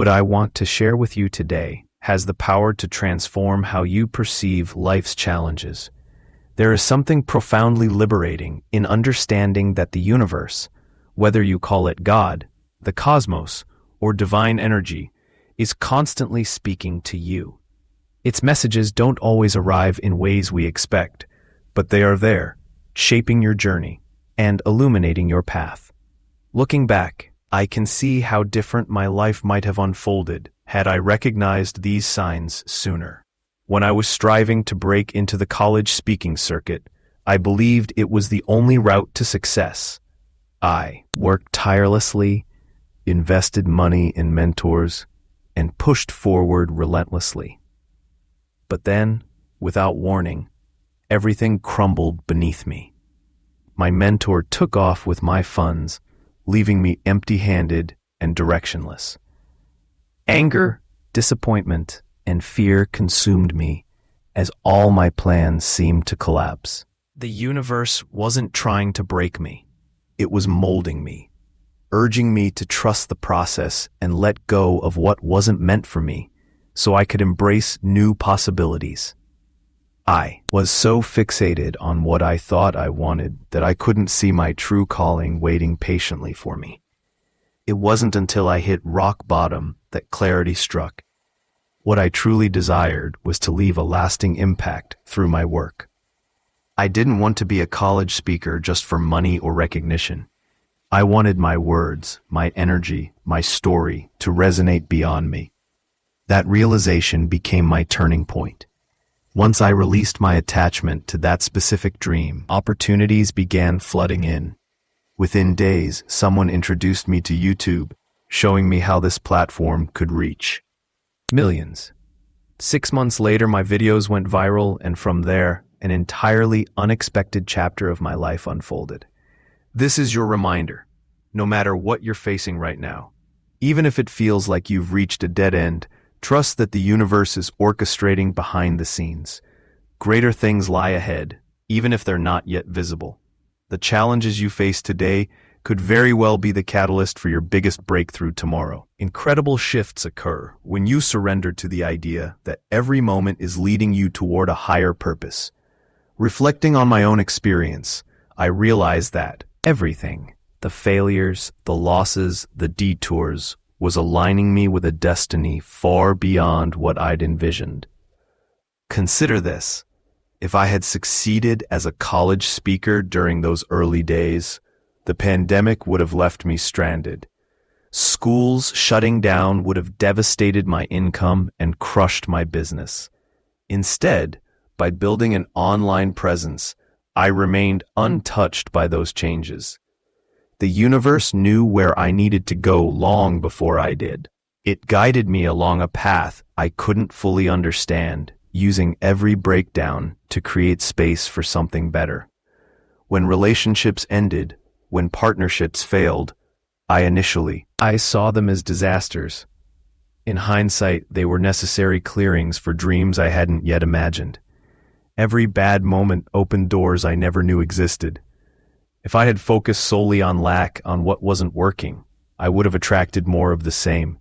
What I want to share with you today has the power to transform how you perceive life's challenges. There is something profoundly liberating in understanding that the universe, whether you call it God, the cosmos, or divine energy, is constantly speaking to you. Its messages don't always arrive in ways we expect, but they are there, shaping your journey and illuminating your path. Looking back, I can see how different my life might have unfolded had I recognized these signs sooner. When I was striving to break into the college speaking circuit, I believed it was the only route to success. I worked tirelessly, invested money in mentors, and pushed forward relentlessly. But then, without warning, everything crumbled beneath me. My mentor took off with my funds, leaving me empty-handed and directionless. Anger, disappointment, and fear consumed me as all my plans seemed to collapse. The universe wasn't trying to break me. It was molding me, urging me to trust the process and let go of what wasn't meant for me so I could embrace new possibilities. I was so fixated on what I thought I wanted that I couldn't see my true calling waiting patiently for me. It wasn't until I hit rock bottom that clarity struck. What I truly desired was to leave a lasting impact through my work. I didn't want to be a college speaker just for money or recognition. I wanted my words, my energy, my story to resonate beyond me. That realization became my turning point. Once I released my attachment to that specific dream, opportunities began flooding in. Within days, someone introduced me to YouTube, showing me how this platform could reach millions. 6 months later, my videos went viral, and from there, an entirely unexpected chapter of my life unfolded. This is your reminder. No matter what you're facing right now, even if it feels like you've reached a dead end, trust that the universe is orchestrating behind the scenes. Greater things lie ahead, even if they're not yet visible. The challenges you face today could very well be the catalyst for your biggest breakthrough tomorrow. Incredible shifts occur when you surrender to the idea that every moment is leading you toward a higher purpose. Reflecting on my own experience, I realized that everything, the failures, the losses, the detours, was aligning me with a destiny far beyond what I'd envisioned. Consider this. If I had succeeded as a college speaker during those early days, the pandemic would have left me stranded. Schools shutting down would have devastated my income and crushed my business. Instead, by building an online presence, I remained untouched by those changes. The universe knew where I needed to go long before I did. It guided me along a path I couldn't fully understand, using every breakdown to create space for something better. When relationships ended, when partnerships failed, I saw them as disasters. In hindsight, they were necessary clearings for dreams I hadn't yet imagined. Every bad moment opened doors I never knew existed. If I had focused solely on what wasn't working, I would have attracted more of the same.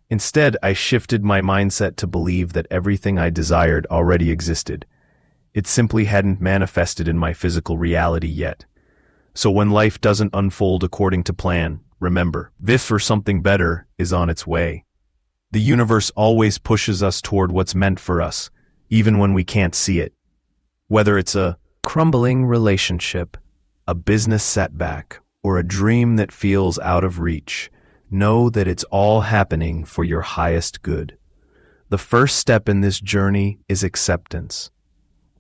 Instead, I shifted my mindset to believe that everything I desired already existed. It simply hadn't manifested in my physical reality yet. So when life doesn't unfold according to plan, remember, this or something better is on its way. The universe always pushes us toward what's meant for us, even when we can't see it. Whether it's a crumbling relationship, a business setback, or a dream that feels out of reach, know that it's all happening for your highest good. The first step in this journey is acceptance.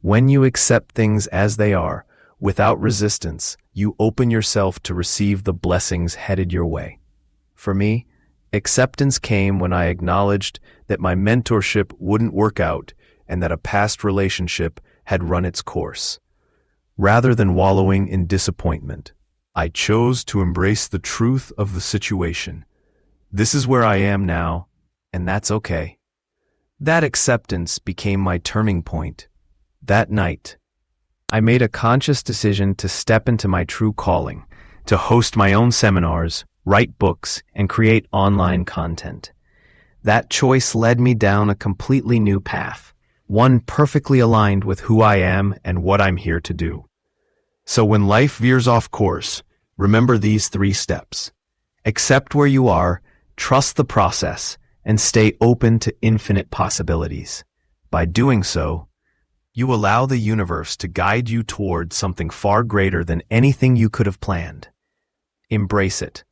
When you accept things as they are, without resistance, you open yourself to receive the blessings headed your way. For me, acceptance came when I acknowledged that my mentorship wouldn't work out and that a past relationship had run its course. Rather than wallowing in disappointment, I chose to embrace the truth of the situation. This is where I am now, and that's okay. That acceptance became my turning point. That night, I made a conscious decision to step into my true calling, to host my own seminars, write books, and create online content. That choice led me down a completely new path, one perfectly aligned with who I am and what I'm here to do. So when life veers off course, remember these 3 steps. Accept where you are, trust the process, and stay open to infinite possibilities. By doing so, you allow the universe to guide you toward something far greater than anything you could have planned. Embrace it.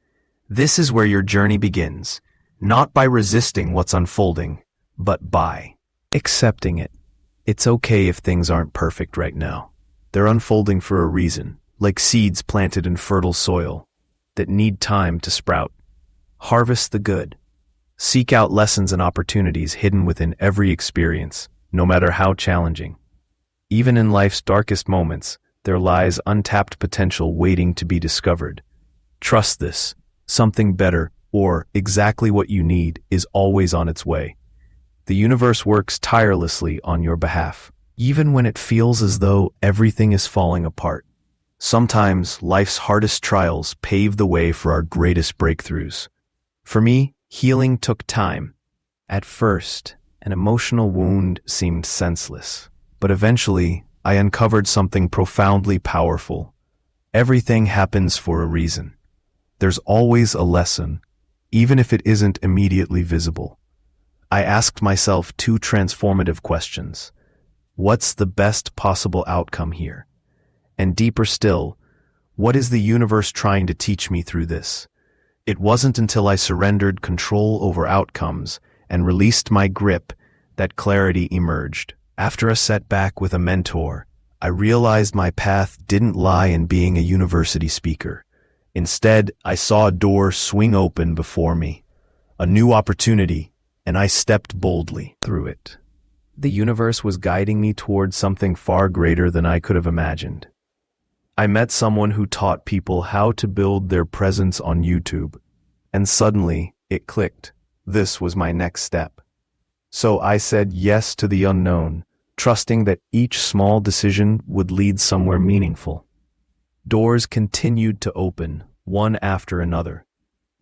This is where your journey begins, not by resisting what's unfolding, but by accepting it. It's okay if things aren't perfect right now. They're unfolding for a reason, like seeds planted in fertile soil that need time to sprout. Harvest the good. Seek out lessons and opportunities hidden within every experience, no matter how challenging. Even in life's darkest moments, there lies untapped potential waiting to be discovered. Trust this. Something better, or exactly what you need, is always on its way. The universe works tirelessly on your behalf, even when it feels as though everything is falling apart. Sometimes life's hardest trials pave the way for our greatest breakthroughs. For me, healing took time. At first, an emotional wound seemed senseless, but eventually I uncovered something profoundly powerful. Everything happens for a reason. There's always a lesson, even if it isn't immediately visible. I asked myself 2 transformative questions. What's the best possible outcome here? And deeper still, what is the universe trying to teach me through this? It wasn't until I surrendered control over outcomes and released my grip that clarity emerged. After a setback with a mentor, I realized my path didn't lie in being a university speaker. Instead, I saw a door swing open before me, a new opportunity, and I stepped boldly through it. The universe was guiding me towards something far greater than I could have imagined. I met someone who taught people how to build their presence on YouTube, and suddenly it clicked. This was my next step. So I said yes to the unknown, trusting that each small decision would lead somewhere meaningful. Doors continued to open, one after another.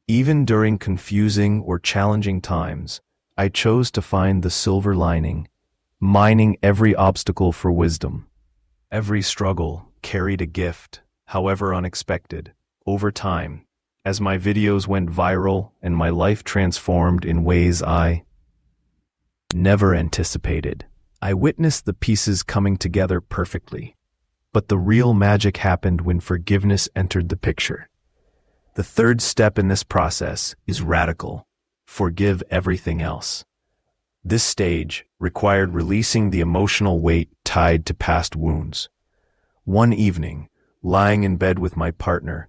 Even during confusing or challenging times, I chose to find the silver lining, mining every obstacle for wisdom. Every struggle carried a gift, however unexpected. Over time, as my videos went viral and my life transformed in ways I never anticipated, I witnessed the pieces coming together perfectly. But the real magic happened when forgiveness entered the picture. The 3rd step in this process is radical. Forgive everything else. This stage required releasing the emotional weight tied to past wounds. One evening, lying in bed with my partner,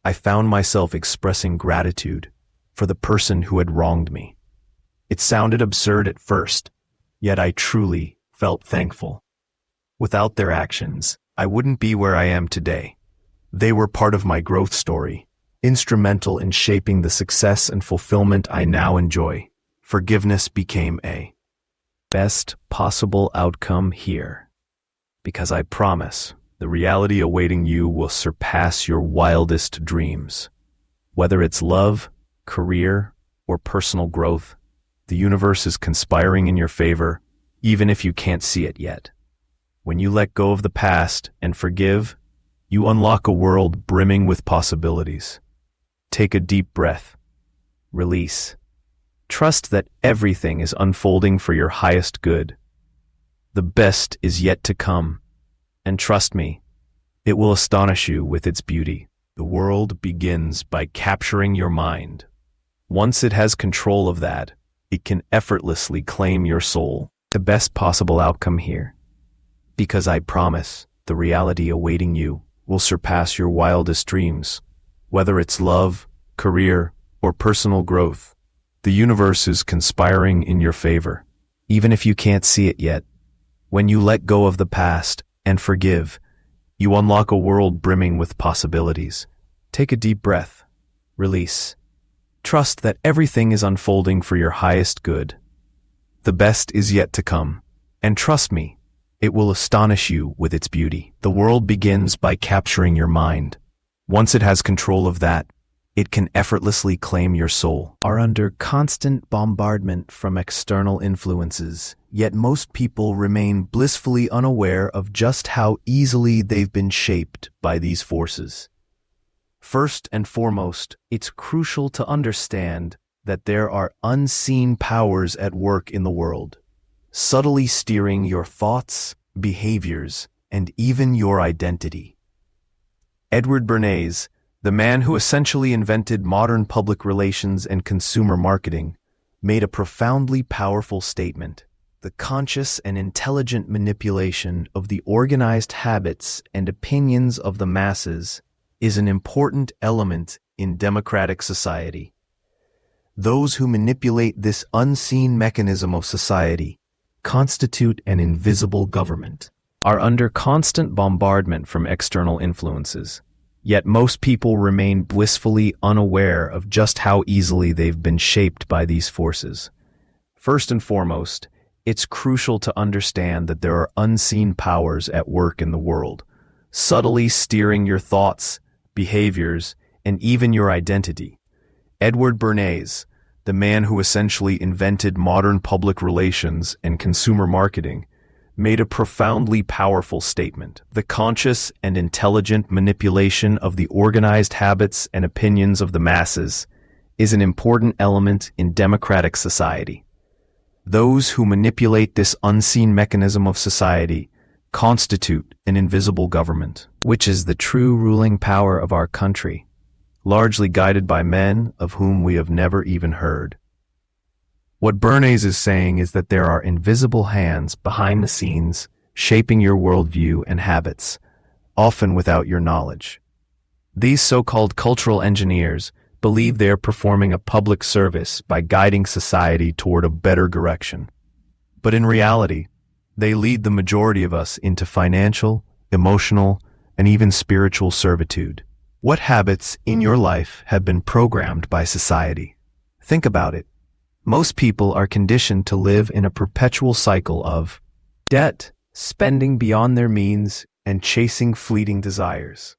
I found myself expressing gratitude for the person who had wronged me. It sounded absurd at first, yet I truly felt thankful. Without their actions, I wouldn't be where I am today. They were part of my growth story, instrumental in shaping the success and fulfillment I now enjoy. Forgiveness became a best possible outcome here. Because I promise, the reality awaiting you will surpass your wildest dreams. Whether it's love, career, or personal growth, the universe is conspiring in your favor, even if you can't see it yet. When you let go of the past and forgive, you unlock a world brimming with possibilities. Take a deep breath. Release. Trust that everything is unfolding for your highest good. The best is yet to come. And trust me, it will astonish you with its beauty. The world begins by capturing your mind. Once it has control of that, it can effortlessly claim your soul. The best possible outcome here. Because I promise, the reality awaiting you will surpass your wildest dreams. Whether it's love, career, or personal growth, the universe is conspiring in your favor, even if you can't see it yet. When you let go of the past and forgive, you unlock a world brimming with possibilities. Take a deep breath. Release. Trust that everything is unfolding for your highest good. The best is yet to come, and trust me, it will astonish you with its beauty. The world begins by capturing your mind. Once it has control of that, it can effortlessly claim your soul. Are under constant bombardment from external influences, yet most people remain blissfully unaware of just how easily they've been shaped by these forces. First and foremost, it's crucial to understand that there are unseen powers at work in the world, subtly steering your thoughts, behaviors, and even your identity. Edward Bernays, the man who essentially invented modern public relations and consumer marketing, made a profoundly powerful statement. The conscious and intelligent manipulation of the organized habits and opinions of the masses is an important element in democratic society. Those who manipulate this unseen mechanism of society constitute an invisible government, are under constant bombardment from external influences, yet most people remain blissfully unaware of just how easily they've been shaped by these forces. First and foremost, it's crucial to understand that there are unseen powers at work in the world, subtly steering your thoughts, behaviors, and even your identity. Edward Bernays, the man who essentially invented modern public relations and consumer marketing, made a profoundly powerful statement. The conscious and intelligent manipulation of the organized habits and opinions of the masses is an important element in democratic society. Those who manipulate this unseen mechanism of society constitute an invisible government, which is the true ruling power of our country, largely guided by men of whom we have never even heard. What Bernays is saying is that there are invisible hands behind the scenes shaping your worldview and habits, often without your knowledge. These so-called cultural engineers believe they are performing a public service by guiding society toward a better direction. But in reality, they lead the majority of us into financial, emotional, and even spiritual servitude. What habits in your life have been programmed by society? Think about it. Most people are conditioned to live in a perpetual cycle of debt, spending beyond their means, and chasing fleeting desires.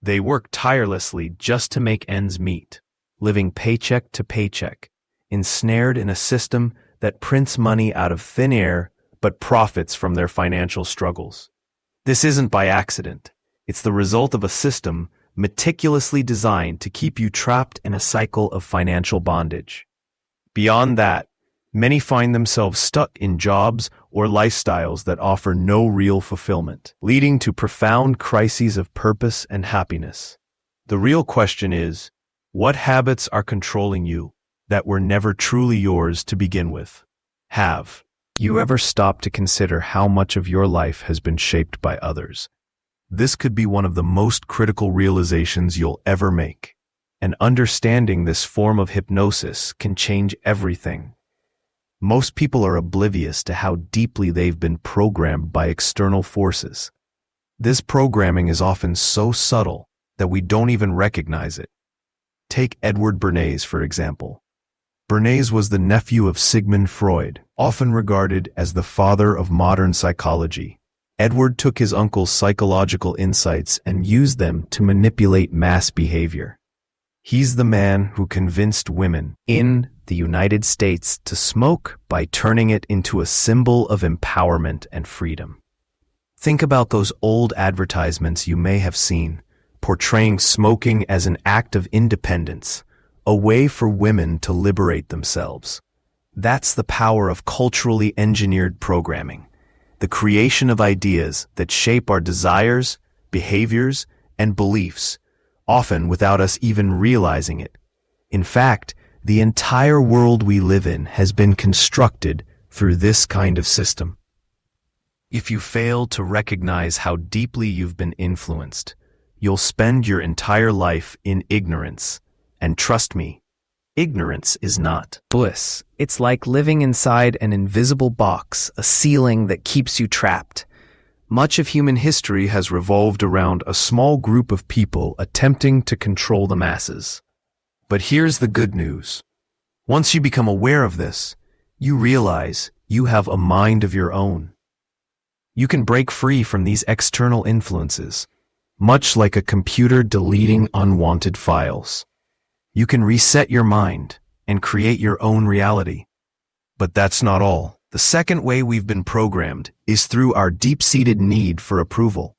They work tirelessly just to make ends meet, living paycheck to paycheck, ensnared in a system that prints money out of thin air but profits from their financial struggles. This isn't by accident. It's the result of a system meticulously designed to keep you trapped in a cycle of financial bondage. Beyond that, many find themselves stuck in jobs or lifestyles that offer no real fulfillment, leading to profound crises of purpose and happiness. The real question is, what habits are controlling you that were never truly yours to begin with? Have you ever stopped to consider how much of your life has been shaped by others? This could be one of the most critical realizations you'll ever make. And understanding this form of hypnosis can change everything. Most people are oblivious to how deeply they've been programmed by external forces. This programming is often so subtle that we don't even recognize it. Take Edward Bernays, for example. Bernays was the nephew of Sigmund Freud, often regarded as the father of modern psychology. Edward took his uncle's psychological insights and used them to manipulate mass behavior. He's the man who convinced women in the United States to smoke by turning it into a symbol of empowerment and freedom. Think about those old advertisements you may have seen, portraying smoking as an act of independence, a way for women to liberate themselves. That's the power of culturally engineered programming, the creation of ideas that shape our desires, behaviors, and beliefs, often without us even realizing it. In fact, the entire world we live in has been constructed through this kind of system. If you fail to recognize how deeply you've been influenced, you'll spend your entire life in ignorance. And trust me, ignorance is not bliss. It's like living inside an invisible box, a ceiling that keeps you trapped. Much of human history has revolved around a small group of people attempting to control the masses. But here's the good news. Once you become aware of this, you realize you have a mind of your own. You can break free from these external influences, much like a computer deleting unwanted files. You can reset your mind and create your own reality. But that's not all. The second way we've been programmed is through our deep-seated need for approval.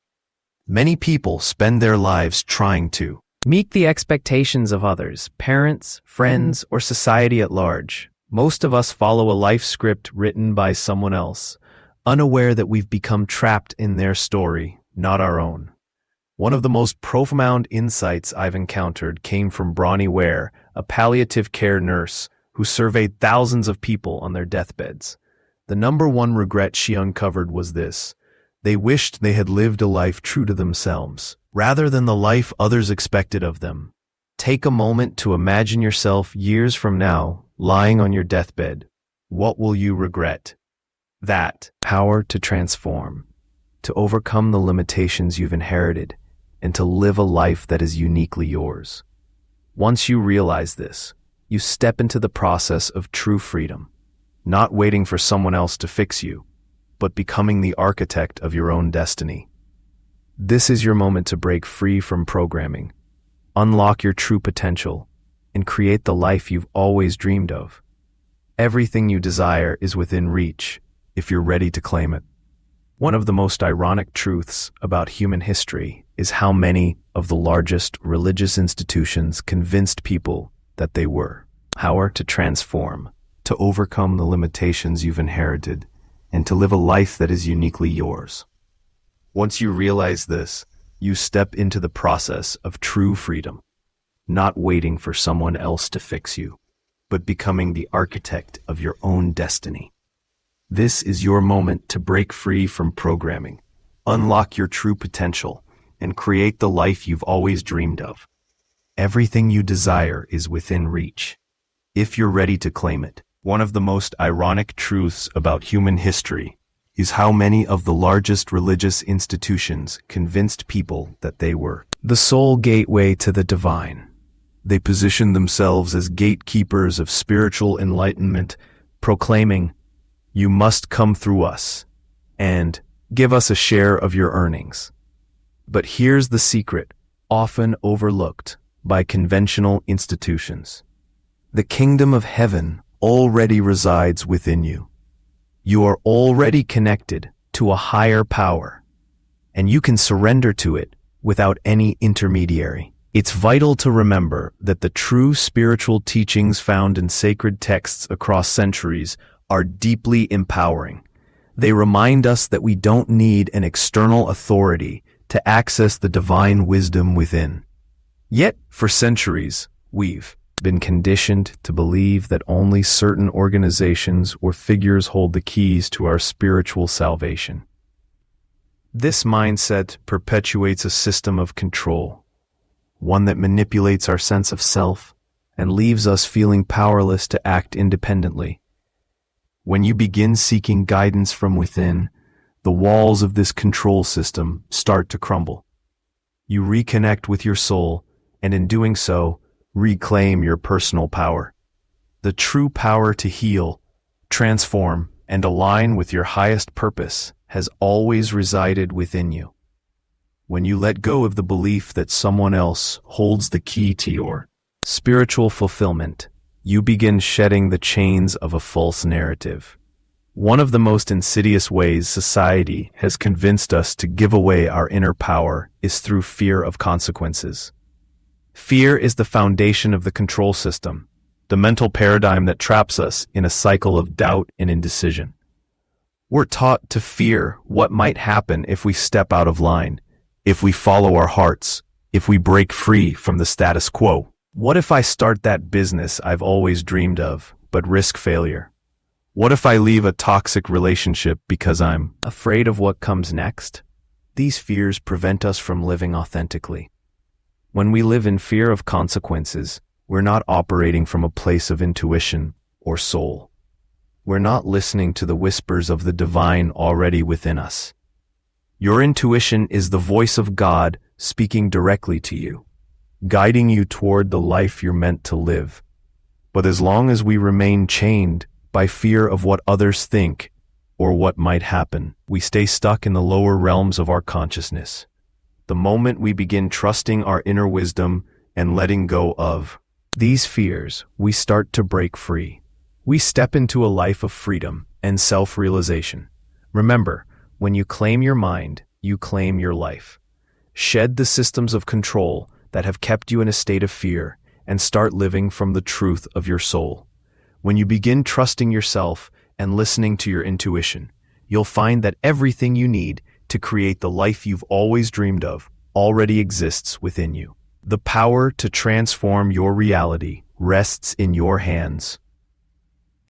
Many people spend their lives trying to meet the expectations of others, parents, friends, or society at large. Most of us follow a life script written by someone else, unaware that we've become trapped in their story, not our own. One of the most profound insights I've encountered came from Bronnie Ware, a palliative care nurse who surveyed thousands of people on their deathbeds. The number one regret she uncovered was this: they wished they had lived a life true to themselves, rather than the life others expected of them. Take a moment to imagine yourself years from now, lying on your deathbed. What will you regret? That power to transform, to overcome the limitations you've inherited, and to live a life that is uniquely yours. Once you realize this, you step into the process of true freedom, not waiting for someone else to fix you, but becoming the architect of your own destiny. This is your moment to break free from programming, unlock your true potential, and create the life you've always dreamed of. Everything you desire is within reach if you're ready to claim it. One of the most ironic truths about human history is how many of the largest religious institutions convinced people that they were power to transform, to overcome the limitations you've inherited, and to live a life that is uniquely yours. Once you realize this, you step into the process of true freedom, not waiting for someone else to fix you, but becoming the architect of your own destiny. This is your moment to break free from programming, unlock your true potential, and create the life you've always dreamed of. Everything you desire is within reach, if you're ready to claim it. One of the most ironic truths about human history is how many of the largest religious institutions convinced people that they were the sole gateway to the divine. They positioned themselves as gatekeepers of spiritual enlightenment, proclaiming, "You must come through us," and "give us a share of your earnings." But here's the secret, often overlooked by conventional institutions. The kingdom of heaven already resides within you. You are already connected to a higher power, and you can surrender to it without any intermediary. It's vital to remember that the true spiritual teachings found in sacred texts across centuries are deeply empowering. They remind us that we don't need an external authority to access the divine wisdom within. Yet, for centuries, we've been conditioned to believe that only certain organizations or figures hold the keys to our spiritual salvation. This mindset perpetuates a system of control, one that manipulates our sense of self and leaves us feeling powerless to act independently. When you begin seeking guidance from within, the walls of this control system start to crumble. You reconnect with your soul, and in doing so, reclaim your personal power. The true power to heal, transform, and align with your highest purpose has always resided within you. When you let go of the belief that someone else holds the key to your spiritual fulfillment, you begin shedding the chains of a false narrative. One of the most insidious ways society has convinced us to give away our inner power is through fear of consequences. Fear is the foundation of the control system, the mental paradigm that traps us in a cycle of doubt and indecision. We're taught to fear what might happen if we step out of line, if we follow our hearts, if we break free from the status quo. What if I start that business I've always dreamed of, but risk failure? What if I leave a toxic relationship because I'm afraid of what comes next? These fears prevent us from living authentically. When we live in fear of consequences, we're not operating from a place of intuition or soul. We're not listening to the whispers of the divine already within us. Your intuition is the voice of God speaking directly to you, guiding you toward the life you're meant to live. But as long as we remain chained by fear of what others think or what might happen, we stay stuck in the lower realms of our consciousness. The moment we begin trusting our inner wisdom and letting go of these fears, we start to break free. We step into a life of freedom and self-realization. Remember, when you claim your mind, you claim your life. Shed the systems of control that have kept you in a state of fear and start living from the truth of your soul. When you begin trusting yourself and listening to your intuition, you'll find that everything you need to create the life you've always dreamed of already exists within you. The power to transform your reality rests in your hands.